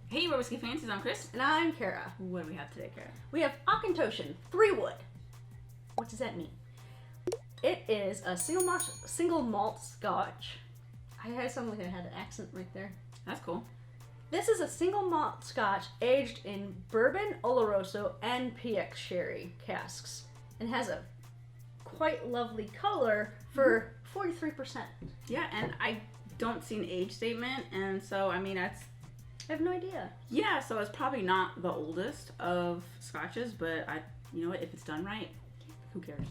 Hey, we're Whiskey Fancies. I'm Chris. And I'm Kara. What do we have today, Kara? We have Auchentoshan 3 wood. What does that mean? It is a single malt Scotch. I had something like I had an accent right there. That's cool. This is a single malt Scotch aged in bourbon, Oloroso, and PX sherry casks, and has a quite lovely color for 43%. Yeah, and I don't see an age statement, and so I mean that's. I have no idea. Yeah, so it's probably not the oldest of Scotches, but you know what? If it's done right, who cares?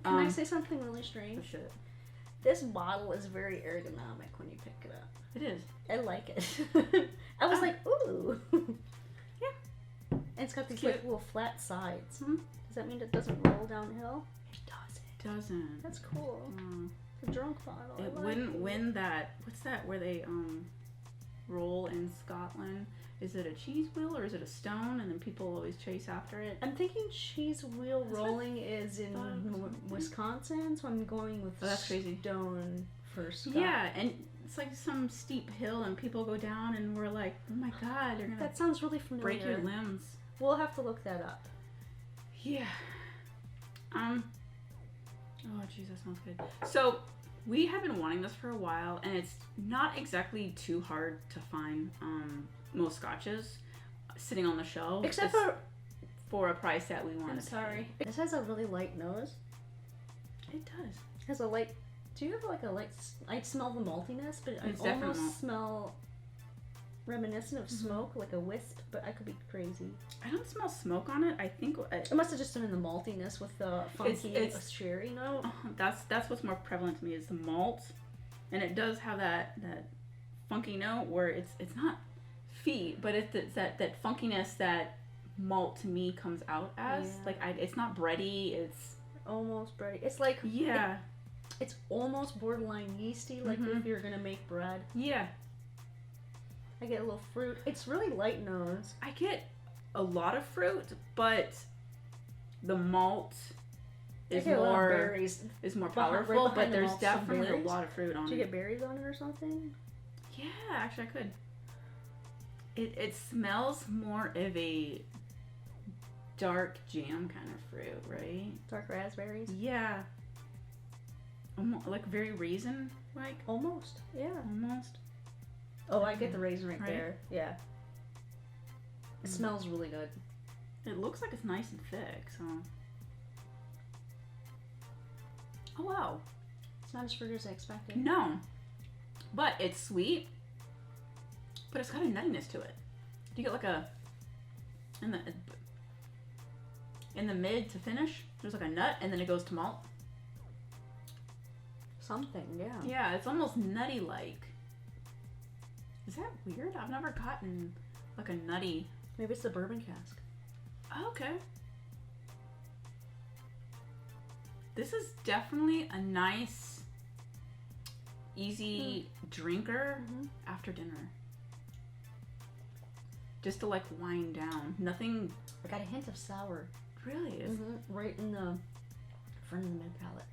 Can I say something really strange? For sure. This bottle is very ergonomic when you pick it up. It is. I like it. I was like, ooh. Yeah. And it's got these Cute. like little flat sides. Mm-hmm. Does that mean it doesn't roll downhill? It doesn't. Doesn't. That's cool. It's a drunk bottle. It wouldn't win that. What's that? Where they roll in Scotland? Is it a cheese wheel or is it a stone? And then people always chase after it. I'm thinking cheese wheel That's rolling is in Wisconsin, so I'm going with that's crazy. Stone for Scotch. Yeah, and it's like some steep hill, and people go down, and we're like, oh my god, they're gonna That sounds really familiar. break your limbs. We'll have to look that up. Yeah. Oh, jeez, that smells good. So we have been wanting this for a while, and it's not exactly too hard to find. Most Scotches sitting on the shelf, Except for a price that we want. I'm sorry. This has a really light nose. It does. It has a light. Do you have like a light? I smell the maltiness, but It's I definitely almost smell reminiscent of smoke, like a wisp. But I could be crazy. I don't smell smoke on it. I think It must have just been in the maltiness with the funky it's sherry note. that's what's more prevalent to me is the malt, and it does have that funky note where it's not feet, but it's that funkiness that malt to me comes out as. Yeah. Like it's not bready. It's Almost bready. It's like yeah, it's almost borderline yeasty, like if you're gonna make bread. yeah. I get a little fruit. It's really light nose. I get a lot of fruit, but the malt is I get a lot of more berries. is more Behind- right powerful. behind But the there's malt, some definitely a berries. lot of fruit on Do it. you get berries on it or something? Yeah, actually, I could. It smells more of a dark jam kind of fruit, right? Dark raspberries. Yeah. Almost, like very raisin, like Almost. Yeah. almost. Oh, I get the raisin right Right? there. Yeah. It smells really good. It looks like it's nice and thick, so. Oh wow. It's not as fruity as I expected. No, but it's sweet. But it's got a nuttiness to it. You get like a in the mid to finish. There's like a nut, and then it goes to malt. Something, yeah. Yeah, it's almost nutty like. Is that weird? I've never gotten like a nutty. Maybe it's the bourbon cask. Oh, okay. This is definitely a nice, easy drinker after dinner. Just to like wind down. Nothing I got a hint of sour. really is. Right in the front of the mid palate.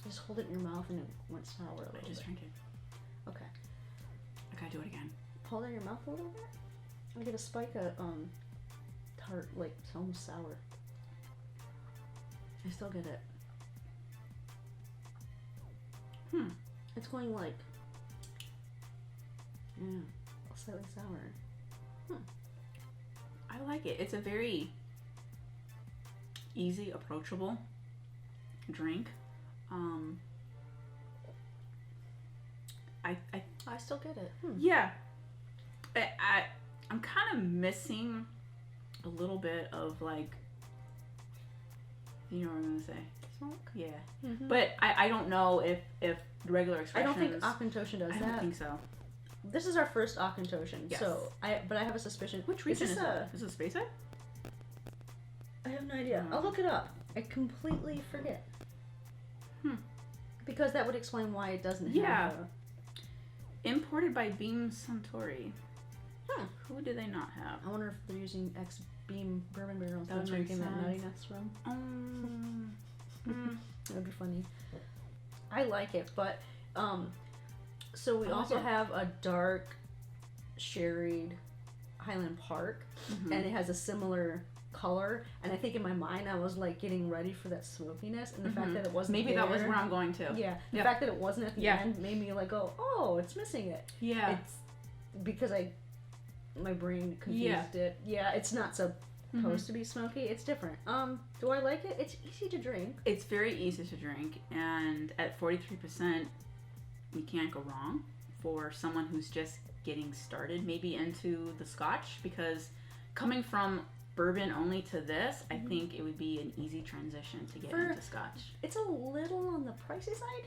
Just hold it in your mouth and it went sour a little I just bit. drank it. Okay. I gotta do it again. Hold it in your mouth a little bit. I get a spike of tart, like it's almost sour. I still get it. It's going like, yeah, slightly sour. I like it. It's a very easy, approachable drink. I still get it. Yeah. I'm kind of missing a little bit of like, you know what I'm gonna say? Smoke. Yeah. But But I don't know if the regular I expressions. don't think Auchentoshan does I that. don't think so. This is our first Auchentoshan, Yes. so I have a suspicion. Which region is this it? Is it Speyside? I have no idea. No. I'll look it up. I completely forget. Because that would explain why it doesn't Yeah. have Imported by Beam Suntory. Huh. Who do they not have? I wonder if they're using Ex-Beam bourbon barrels. That That's would where make you're getting that sense. nuttiness from. Mm. That would be funny. I like it, but so we I like also it. have a dark sherried Highland Park, and it has a similar color, and I think in my mind I was like getting ready for that smokiness, and the fact that it wasn't maybe that was where I'm going to. Yeah, the fact that it wasn't at the end made me like go, oh, it's missing it. Yeah, it's because my brain confused it. Yeah, it's not supposed to be smoky. It's different. Do I like it? It's easy to drink. It's very easy to drink, and at 43%, you can't go wrong for someone who's just getting started, maybe into the Scotch, because coming from bourbon only to this, I think it would be an easy transition to get into Scotch. It's a little on the pricey side,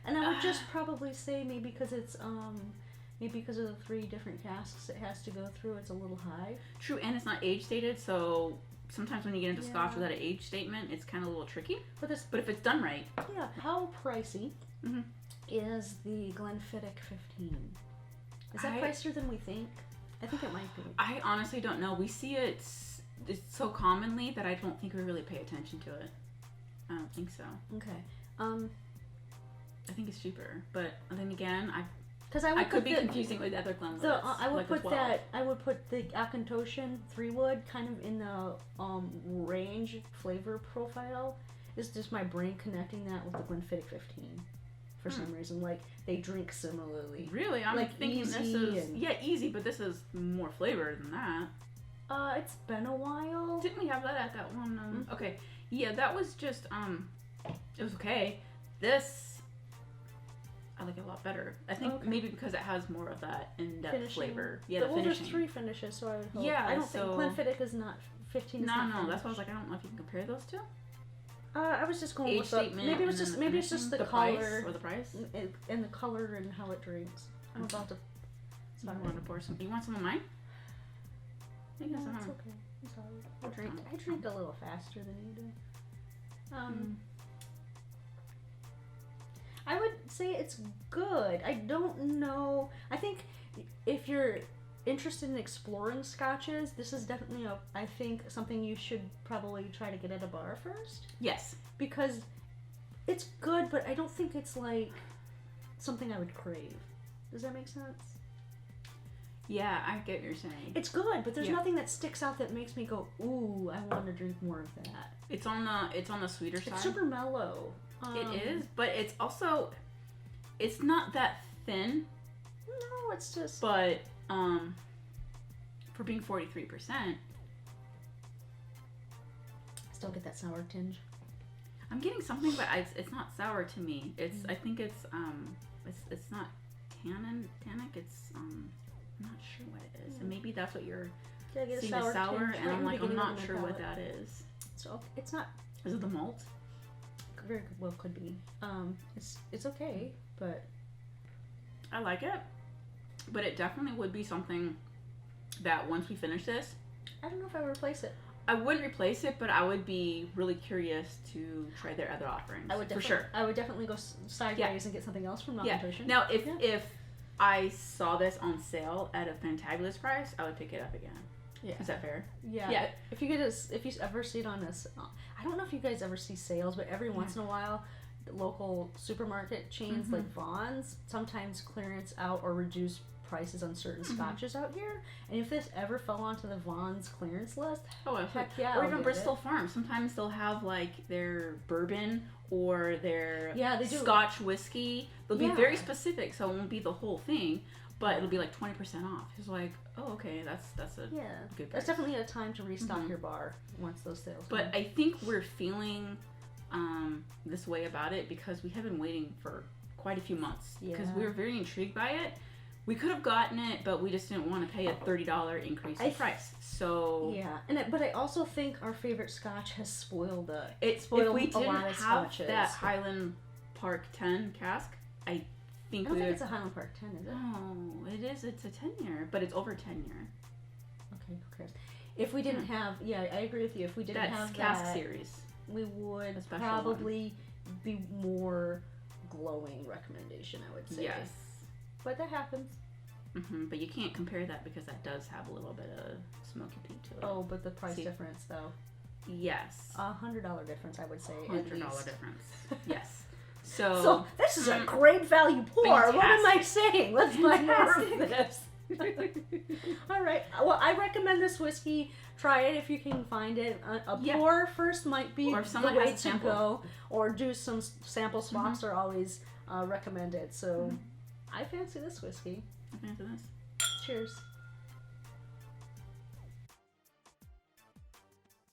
and I would just probably say maybe because it's maybe because of the 3 different casks it has to go through, it's a little high. True, and it's not age stated, so sometimes when you get into Scotch without an age statement, it's kind of a little tricky. But if it's done right. Yeah. How pricey is the Glenfiddich 15? Is that pricier than we think? I think it might be. I honestly don't know. We see it so commonly that I don't think we really pay attention to it. I don't think so. Okay. I think it's cheaper, but then again, I could be confusing with other Glenlifts. I would put I would put the Auchentoshan 3-wood kind of in the range flavor profile. It's just my brain connecting that with the Glenfiddich 15 for some reason. Like they drink similarly. Really, I'm like thinking this is easy, but this is more flavor than that. It's been a while. Didn't we have that at that one? Okay, yeah, that was just it was okay. This I like it a lot better. I think maybe because it has more of that in-depth flavor. Yeah, the finishing. There's 3 finishes, so I would hope. Yeah, I don't think Glenfiddich is not 15. No, that's why I was like, I don't know if you can compare those two. I was just going with maybe it's just the color or the price and the color and how it drinks. I'm about to. So I want to pour some. You want some of mine? No, it's okay. I'm sorry. I drink a little faster than you do. I would say it's good. I don't know. I think if you're interested in exploring scotches, this is definitely I think something you should probably try to get at a bar first. Yes. Because it's good, but I don't think it's like something I would crave. Does that make sense? Yeah, I get what you're saying. It's good, but there's nothing that sticks out that makes me go, ooh, I want to drink more of that. It's on the sweeter side. It's super mellow. It is, but it's also, it's not that thin. No, it's just. But for being 43%, still get that sour tinge. I'm getting something, but it's not sour to me. It's I think it's not tannic. It's I'm not sure what it is, and maybe that's what you're seeing as sour, and I'm like I'm not sure what that is. So it's not. Is it the malt? Very well could be. It's okay, but I like it, but it definitely would be something that once we finish this, I don't know if I would replace it. I wouldn't replace it, but I would be really curious to try their other offerings. I would for sure. I would definitely go sideways and get something else from Auchentoshan. Now, if I saw this on sale at a fantabulous price, I would pick it up again. Yeah. Is that fair? Yeah. Yeah. If you ever see it on this, I don't know if you guys ever see sales, but every once in a while, local supermarket chains like Vaughn's sometimes clearance out or reduce prices on certain scotches out here. And if this ever fell onto the Vaughn's clearance list, heck yeah. Or even Bristol Farms. Sometimes they'll have like their bourbon or their Scotch whiskey. They'll be very specific, so it won't be the whole thing. But it'll be like 20% off. It's like, oh, okay, that's a good price. That's definitely a time to restock your bar once those sales But come. I think we're feeling this way about it because we have been waiting for quite a few months. Because we were very intrigued by it. We could have gotten it, but we just didn't want to pay a $30 increase in price. So but I also think our favorite Scotch has spoiled a lot of If we didn't have that Highland Park 10 cask, I don't think it's a Highland Park 10, is it? No, it is. It's a 10-year, but it's over 10-year. Okay, who cares? If we didn't have, I agree with you. If we didn't have cask that series, we would probably be more glowing recommendation, I would say. Yes. But that happens. But you can't compare that because that does have a little bit of smoky peak to it. Oh, but the price difference, though. Yes. $100 difference, I would say. $100 difference. Yes. So this is a great value pour. Fantastic. What am I saying? Let's buy more of this. All right. Well, I recommend this whiskey. Try it if you can find it. A pour first might be the way to go. Or do some sample swaps are always recommended. So I fancy this whiskey. I fancy this. Cheers.